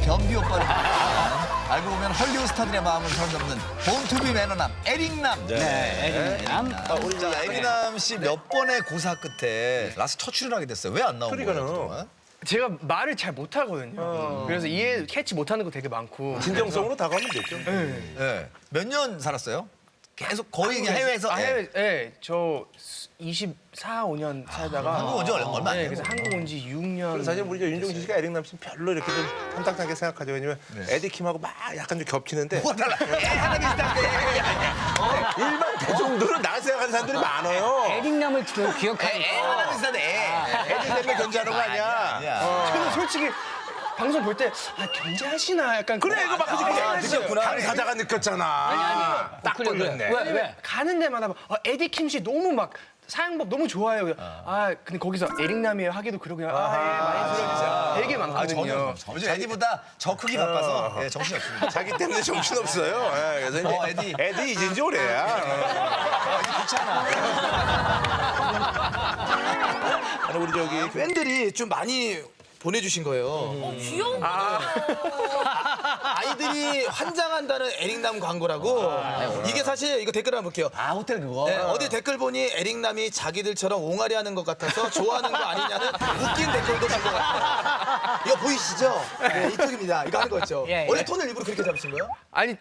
겸비 오빠를 알고 보면 헐리우드 스타들의 마음을 사로잡는 본투비 매너남 에릭남. 네, 에릭남. 우리 자 에릭남 씨 몇 번의 고사 끝에 라스 첫 출연하게 됐어요. 왜 안 나온 거예요? 그동안? 제가 말을 잘 못하거든요. 그래서 이해 캐치 못하는 거 되게 많고. 진정성으로 다가가면 되죠. 네. 몇 년 살았어요? 계속 거의 그냥 해외에서. 해외, 네, 저 24, 5년 살다가 한국 온 지 얼마 안 네, 돼요? 그래서 한국 온 지 6년. 사실 우리 윤종신 씨가 에릭남 씨는 별로 이렇게 좀 탐탁하게 생각하죠. 왜냐면 에디킴하고 막 약간 좀 겹치는데 뭐가 달라? 애 하나 비슷한데. 일반 대중들은 나 생각하는 사람들이 많아요. 에릭남을 애 기억하니까. 하나 비슷한데 애. 애들 때문에 견제하는 거 아니야. 저는 솔직히 방송 볼 때 견제하시나 약간 그래 이거 막 그지 느꼈구나. 당사자가 느꼈잖아. 딱 그래, 걸렸네. 왜? 가는 데마다 막, 에디 킴 씨 너무 막 사용법 너무 좋아요. 근데 거기서 에릭남이에요 하기도 그러고 예, 많이 들어주세요. 되게 많거든요. 요즘 에디보다 저 크기 바빠서 예, 정신이 없습니다. 자기 때문에 정신 없어요. 그래서 이제 에디 잊은 지 오래야. 귀찮아. 아니 우리 저기 팬들이 좀 많이 보내주신 거예요. 귀여운 거. 아이들이 환장한다는 에릭남 광고라고. 이게 사실 이거 댓글 한번 볼게요. 아 호텔 그거. 네, 어디 댓글 보니 에릭남이 자기들처럼 옹알이하는 것 같아서 좋아하는 거 아니냐는 웃긴 댓글도 단 것 같아요. 이거 보이시죠? 네, 이쪽입니다. 이거 하는 거였죠. 예, 예. 원래 톤을 일부러 그렇게 잡으신 거예요? 아니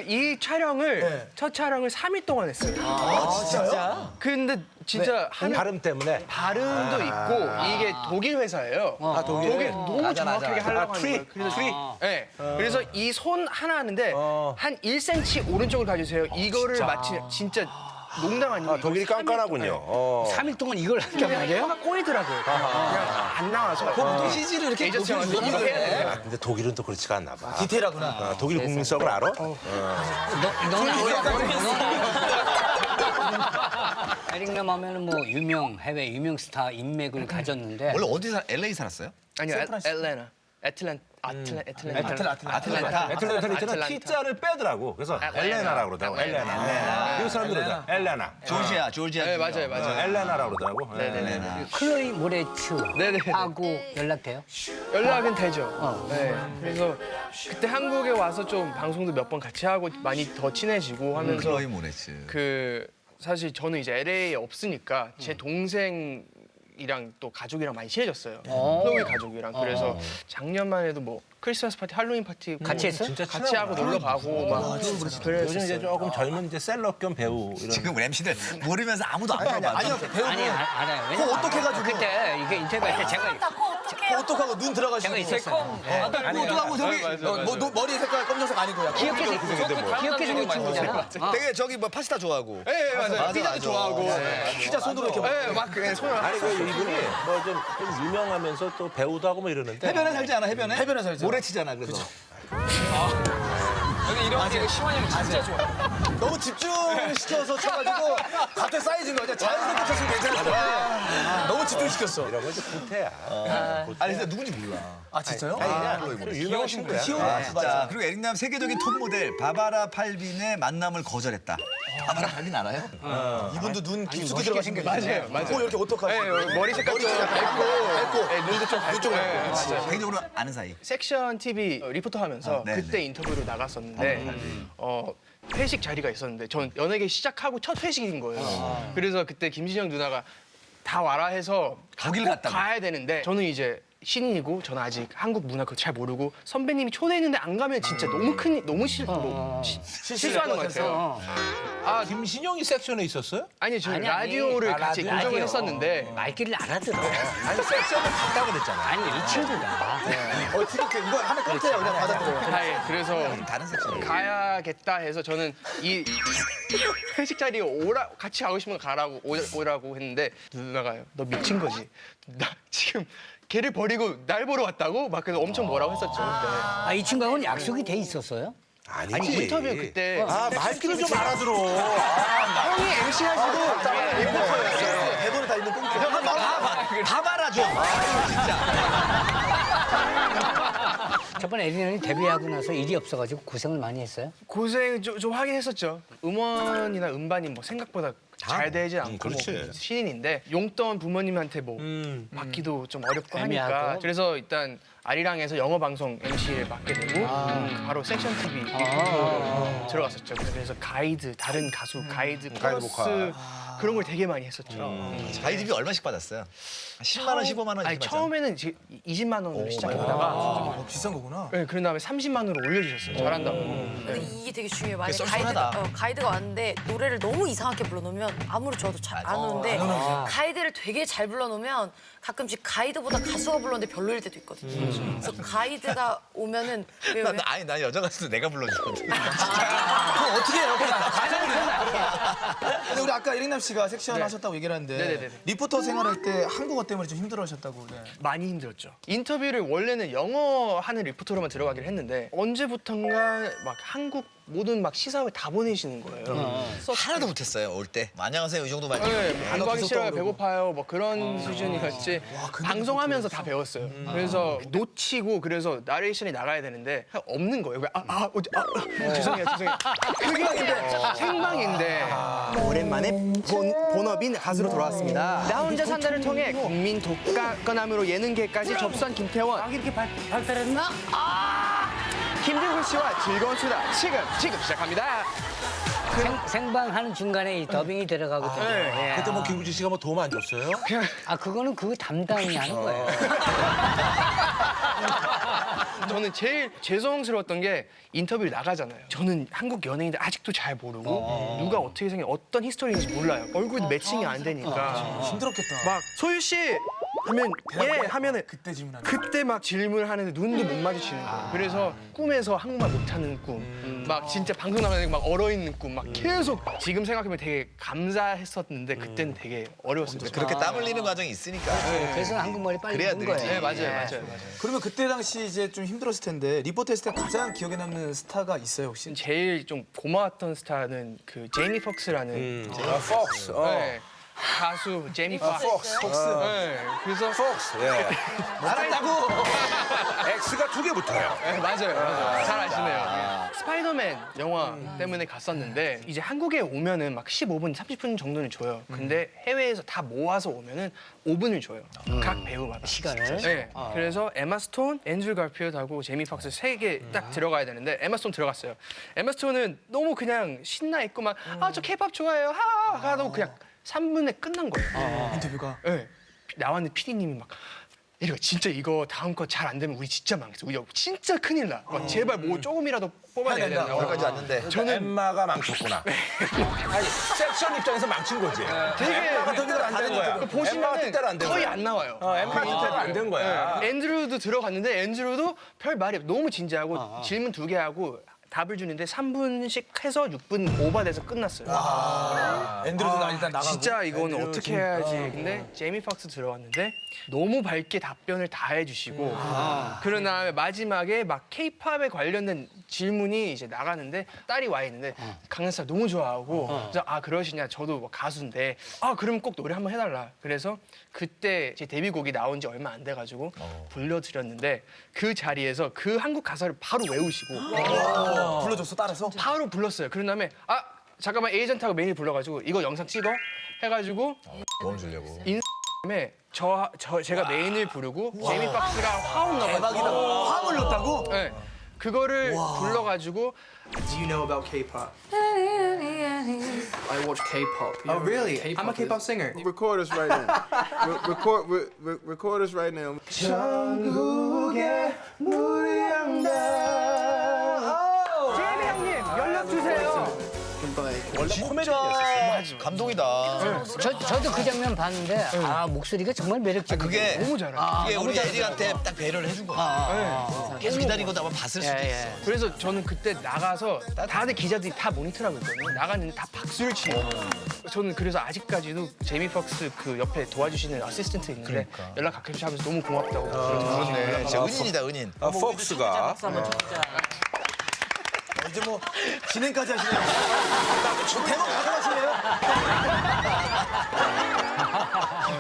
이 촬영을 네. 첫 촬영을 3일 동안 했어요. 진짜요? 근데 진짜 한 발음 때문에. 발음도 있고 이게 독일 회사예요. 독일 너무 정확하게 하려고 하는 거예요. 그래서 네. 그래서 이 손 하나 하는데 한 1cm 오른쪽을 가주세요. 이거를 마치 진짜 농담 아니고 독일이 깐깐하군요. 3일 동안 이걸 한단 말이에요? 혀가 꼬이더라고요. 그냥 안 나와서. 보통 CG를 이렇게 에이전시 형한테 이거 해야 돼. 아, 근데 독일은 또 그렇지가 않나 봐. 디테일하구나. 독일 국민성을 알아? 너는 에릭남 하면은 뭐 해외 유명 스타 인맥을 가졌는데 원래 어디 LA 살았어요? 아니요, 애틀랜타. 애틀랜타는 T자를 빼더라고. 그래서 엘레나라고 그러더라고. 엘레나. 미국 사람들은 엘레나. 조지아. 네, 맞아요. 엘레나라고 그러더라고. 클로이 모레츠하고 연락돼요? 연락은 되죠. 네. 그래서 그때 한국에 와서 좀 방송도 몇 번 같이 하고 많이 더 친해지고 하면서 클로이 모레츠. 사실 저는 이제 LA에 없으니까 제 동생이랑 또 가족이랑 많이 친해졌어요. 클로이 가족이랑. 그래서 작년만 해도 뭐 크리스마스 파티, 할로윈 파티 같이 했어요? 같이 하고 놀러 가고 막 요즘 이제 그랬었어요. 조금 젊은 이제 셀럽 겸 배우 이런. 지금 우리 MC들 모르면서 아무도 안 봐봐. 아니요, 배우 아니 알아요. 왜냐면 그거 어떻게 해가지고. 그때 이게 인터뷰할 때 제가 어떡해. 어떡하고 눈 들어가시고. 제가 있었어요. 어떡하고 저기 뭐 머리 색깔 검정색 아니고요. 귀엽게 생긴 친구잖아. 되게 저기 뭐 파스타 좋아하고. 네, 맞아요. 피자도 좋아하고. 피자 손으로 이렇게. 네, 막 손을 아니 그 이분이 뭐 좀 유명하면서 또 배우도 하고 뭐 이러는데. 해변에 살지 않아 해변에? 해변에 살죠. 모래치잖아 그래서. 여기 이런 게 시원이 형 진짜 좋아. 너무 집중시켜서 쳐가지고 갑자기 쌓여진 거죠. 자연스럽게 쳤으면 괜찮았어. 너무 집중시켰어. 이런 건 이제 구태야. 아니 진짜 누군지 몰라. 아 진짜요? 좀 유명한 친구야. 아 진짜. 그리고 에릭남 세계적인 톱 모델 바바라 팔빈의 만남을 거절했다. 바바라 팔빈 알아요? 이분도 눈 깊숙이 들어가신 게 맞아요. 코 이렇게 어떡하지? 네, 머리 색깔도 밝고, 네, 눈도 좀 밝고. 네, 맞아요. 개인적으로 아는 사이. 섹션 TV 리포터 하면서 네, 그때 네. 인터뷰로 나갔었는데 회식 자리가 있었는데 전 연예계 시작하고 첫 회식인 거예요. 그래서 그때 김진영 누나가 다 와라 해서 거길 꼭 갔다고? 가야 되는데 저는 이제 신인이고 저는 아직 한국 문화 그거 잘 모르고 선배님이 초대했는데 안 가면 진짜 너무 싫고 실수하는 것 같아요. 김신영이 섹션에 있었어요? 아니 저 아니, 라디오를 같이 라디오. 고정을 했었는데 말귀를 알아들어. 아니 섹션을 갔다 그랬잖아. 아니 이 친구가 어떻게 이거 하나 깜짝이야 그냥 받아들여요. 네, 그래서 다른 섹션. 가야겠다 해서 저는 이 회식 자리에 같이 가고 싶으면 가라고 오라고 했는데 누나가요. 너 미친 거지? 나 지금 걔를 버리고 날 보러 왔다고? 막 그래서 엄청 뭐라고 했었죠. 그때. 이 친구하고는 약속이 돼 있었어요? 아니지. 아니 인터뷰 그때 말귀를 좀 알아들어. 형이 MC 하시고 리포터였어요. 대본을 다 있는 꽁트. 다 봐라 좀. 저번에 에릭남이 데뷔하고 나서 일이 없어가지고 고생을 많이 했어요? 고생 좀 하긴 했었죠. 음원이나 음반이 뭐 생각보다 잘 되지 않고 그렇지. 뭐 신인인데 용돈 부모님한테 뭐 받기도 좀 어렵고 하니까 애매하고. 그래서 일단 아리랑에서 영어 방송 MC를 맡게 되고 바로 섹션 TV 리포터로 들어갔었죠. 그래서 가이드, 다른 가수 가이드 가이드 코러스 보컬. 그런 걸 되게 많이 했었죠. 가이드비 얼마씩 받았어요? 10만 원, 15만 원 아니, 이렇게 받잖아요. 처음에는 20만 원으로 시작했다가 비싼 거구나. 네, 그런 다음에 30만 원으로 올려주셨어요. 잘한다고. 근데 이게 되게 중요해요. 만약에 쏠쏠하다. 가이드가 왔는데 노래를 너무 이상하게 불러놓으면 아무리 좋아도 잘 안 오는데 가이드를 되게 잘 불러놓으면 가끔씩 가이드보다 가수가 불렀는데 별로일 때도 있거든요. 그래서 가이드가 오면은 왜? 아니 나 여자 가수도 내가 불러주거든. 그럼 어떻게 해요? 근데 우리 아까 에릭남 씨가 섹션 네. 하셨다고 얘기를 하는데 네네네. 리포터 생활할 때 한국어 때문에 좀 힘들어하셨다고. 네. 많이 힘들었죠. 인터뷰를 원래는 영어 하는 리포터로만 들어가기로 했는데 언제부턴가 막 한국 모든 막 시사회 다 보내시는 거예요. 하나도 못했어요 올 때. 안녕하세요 이 정도 말고. 네, 단어 공부하기 계속 싫어요, 떠오르고. 배고파요, 뭐 그런 수준이었지. 방송하면서 다 배웠어요. 그래서 놓치고 그래서 나레이션이 나가야 되는데 없는 거예요. 죄송해요. 그게 근데 생방인데 오랜만에 본업인 가수로 돌아왔습니다. 나 혼자 산다를 통해 국민 독과건함으로 예능계까지 접수한 김태원. 이렇게 발달했나? 김대훈 씨와 즐거운 수다 지금 시작합니다. 생방하는 중간에 이 더빙이 들어가거든요. 예. 그때 뭐 김구지 씨가 뭐 도움 안 줬어요? 그거는 그 담당이 하는 거예요. 저는 제일 죄송스러웠던 게 인터뷰를 나가잖아요. 저는 한국 연예인들 아직도 잘 모르고 누가 어떻게 생겨 어떤 히스토리인지 몰라요. 얼굴도 매칭이 안 되니까 힘들었겠다. 막 소유 씨 하면 예 하면은 그때 질문하는. 그때 막 질문을 하는데 눈도 못 마주치는 거예요. 그래서 꿈에서 한국말 못하는 꿈, 막 진짜 방송 나가는 막 얼어 있는 꿈, 막 계속 지금 생각해보면 되게 감사했었는데 그때는 되게 어려웠어요. 그렇게 땀 흘리는 과정이 있으니까. 그래서 한국말이 빨리 그래야 는 늘지. 거예요. 네 맞아요. 그러면 그때 당시 이제 좀 힘들었을 텐데 리포터 했을 때 가장 기억에 남는 스타가 있어요 혹시? 제일 좀 고마웠던 스타는 그 제이미 폭스라는 폭스. 네, 가수 제이미 폭스. 네, 그래서 예. 알았다고. X가 2개 붙어요. 네, 맞아요. 잘 아시네요. 스파이더맨 영화 때문에 갔었는데 이제 한국에 오면은 막 15분, 30분 정도는 줘요. 근데 해외에서 다 모아서 오면은 5분을 줘요. 각 배우마다. 시간을? 네. 그래서 에마 스톤, 앤드류 가필드하고 제이미 폭스 3개 딱 들어가야 되는데 에마 스톤 들어갔어요. 에마 스톤은 너무 그냥 신나 있고 막 저 케이팝 좋아해요. 하하 하고 그냥 3분에 끝난 거예요. 인터뷰가. 네. 나왔는데 PD님이 막 이거 진짜 이거 다음 거 잘 안 되면 우리 진짜 망했어. 우리 진짜 큰일 나. 막 제발 뭐 조금이라도 뽑아내야 해야 된다. 된다고. 거기까지 왔는데. 저는 엠마가 망쳤구나. 아니 섹션 입장에서 망친 거지. 엠마가 뜻대로 안 된 거야. 엠마가 보시면 뜻대로 안 된 거의 거야. 안 나와요. 엠마 뜻대로 안 된 거야. 앤드루도 들어갔는데 앤드루도 별 말이 없- 너무 진지하고 질문 2개 하고 답을 주는데 3분씩 해서 6분 오버돼서 끝났어요. 앤드루도 일단 나가고. 진짜 이거는 어떻게 해야지. 근데 제이미 폭스 들어왔는데 너무 밝게 답변을 다 해주시고 그런 다음에 마지막에 막 케이팝에 관련된 질문이 이제 나가는데 딸이 와 있는데 강남스타 너무 좋아하고 그래서 그러시냐 저도 뭐 가수인데 그럼 꼭 노래 한번 해달라. 그래서 그때 제 데뷔곡이 나온 지 얼마 안 돼가지고 불러드렸는데 그 자리에서 그 한국 가사를 바로 외우시고 불러줬어 따라서? 바로 불렀어요. 그런 다음에 잠깐만 에이전트하고 매일 불러가지고 이거 영상 찍어 해가지고 도움 주려고. 다음에 제가 메인을 부르고 제이미 폭스가 화음 넣어가지고 대박이다. 화음을 넣었다고? 네, 그거를 불러가지고 Do you know about K-pop? I watch K-pop. Oh, really? I'm a K-pop singer. Record us right now. Record us right now. 전국에 무리한다. 제이미 형님 연락 주세요. 원래 코미디언이었어요. 감동이다. 저도 그 장면 봤는데 목소리가 정말 매력적이에요. 그게 너무 잘해요. 이게 우리 에릭한테 딱 배려를 해준 거야. 계속 기다리고 아마 봤을 수도 있어. 그래서 저는 그때 나가서 다들 기자들이 다 모니터하고 있거든요. 나가는데 다 박수를 치고. 저는 그래서 아직까지도 제이미 폭스 그 옆에 도와주시는 어시스턴트 있는데 연락 가끔씩 하면서 너무 고맙다고. 그렇네. 진짜 은인이다 은인. 폭스가 이제 뭐 진행까지 하시네요. 대박 가져가시네요.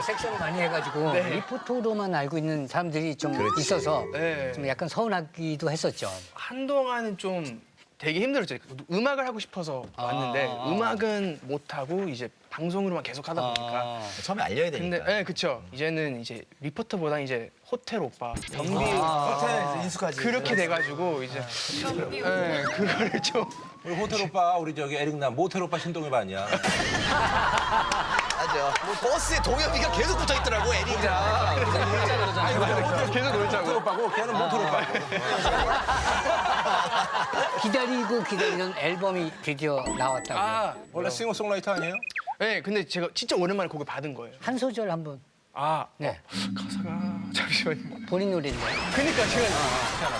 섹션을 많이 해가지고 리포터로만 알고 있는 사람들이 좀 있어서 네. 좀 약간 서운하기도 했었죠. 한동안은 좀 되게 힘들었죠. 음악을 하고 싶어서 왔는데 음악은 못 하고 이제 방송으로만 계속 하다 보니까. 처음에 알려야 되니까. 근데 네, 그쵸. 이제는 이제 리포터보다 이제 호텔 오빠, 경비 호텔에서 인숙하지. 그렇게 돼가지고 이제 네, 그거를 좀 우리 호텔 오빠 우리 저기 에릭남 모텔 오빠 신동엽 아니야? 맞아. 뭐 버스에 동엽이가 계속 붙어 있더라고, 에릭이랑. 계속 놀자고. 호텔 오빠고 걔는 모텔 오빠고. 기다리고 기다리던 앨범이 드디어 나왔다고. 아, 원래 싱어송라이터 아니에요? 네, 근데 제가 진짜 오랜만에 곡을 받은 거예요. 한 소절 한번. 아, 네. 가사가 잠시만요. 본인 노래인데. 그러니까 제가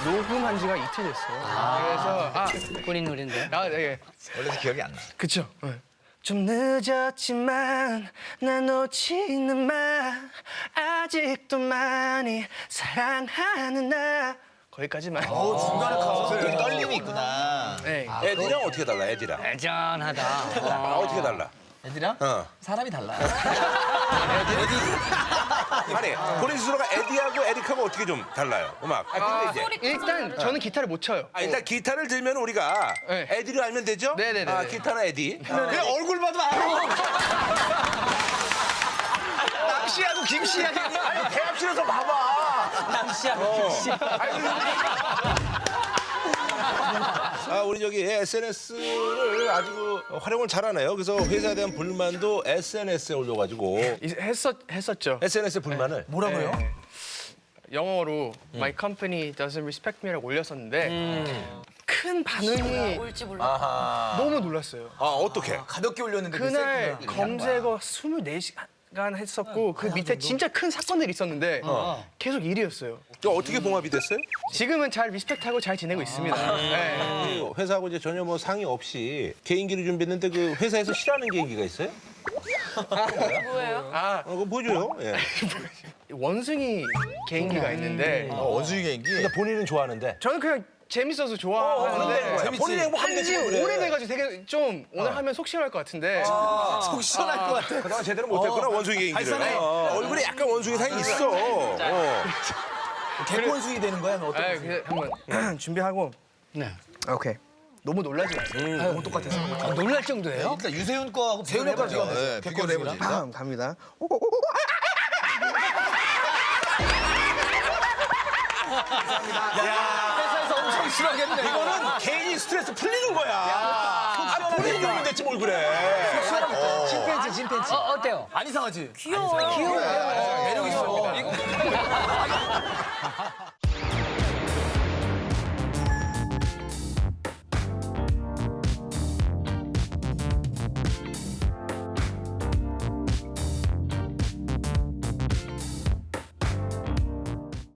녹음한 지가 이틀 됐어요. 그래서 본인 노래인데. 네. 원래도 기억이 안 나. 그쵸. 네. 좀 늦었지만 난 놓치는 말 아직도 많이 사랑하는 나 거기까지만. 중간에 가서 되게 떨림이 있구나. 네. 에디랑 어떻게 달라? 에디랑. 애잔하다. 어떻게 달라? 애들이랑 어. 사람이 달라. 아니 본인 스스로가 에디하고 에릭하고 어떻게 좀 달라요? 음악. 근데 이제 일단 저는 기타를 못 쳐요. 일단 기타를 들면 우리가 네. 에디를 알면 되죠? 네네네. 아, 기타는 에디. 그냥 얼굴 봐도 알아. 남씨하고 김씨하고. 아니 대합실에서 봐봐. 남씨하고 김씨. 아 우리 저기 SNS를 아주 활용을 잘하네요. 그래서 회사에 대한 불만도 SNS에 올려가지고 했었죠. SNS에 불만을 뭐라고요? 네. 영어로 My company doesn't respect me라고 올렸었는데 큰 반응이 올지 몰라. 너무 놀랐어요. 아 어떻게? 가볍게 올렸는데 그날 검색어 24시간 했었고 그 밑에 진짜 큰 사건들이 있었는데 계속 1위였어요. 어떻게 봉합이 됐어요? 지금은 잘 리스펙트하고 잘 지내고 있습니다. 네. 그 회사하고 이제 전혀 뭐 상의 없이 개인기를 준비했는데 그 회사에서 싫어하는 개인기가 있어요? 뭐예요? 아, 그거 보여줘요. 예. 원숭이 개인기가 있는데 원숭이 개인기. 근데 본인은 좋아하는데. 저는 그냥 재밌어서 좋아하는데 재밌지. 본인이 행복하면 한지 되지, 그래. 오래돼가지고 되게 좀 오늘 하면 속 시원할 것 같은데 속 시원할 것 같아. 그동안 제대로 못했구나 원숭이 개인기를. 발산해. 얼굴에 약간 원숭이 상이 있어. 개콘숭이 되는 거야? 너 어떤 네, 그래서 한번 준비하고 네. 오케이. 너무 놀라지 마세요. 너무 똑같아서. 아, 놀랄 정도예요? 일단 유세윤 거하고 세윤 거랑 비교해보죠. 비교해보죠. 네, 비교해보지. 갑니다. 회사에서 엄청 싫어하겠네. 이거는 개인이 스트레스 풀리는 거야. 아, 본인이 놀면 됐지 뭘 그래. 침팬지, 침팬지. 어때요? 안 이상하지? 귀여워요. 귀여워요. 매력 있어.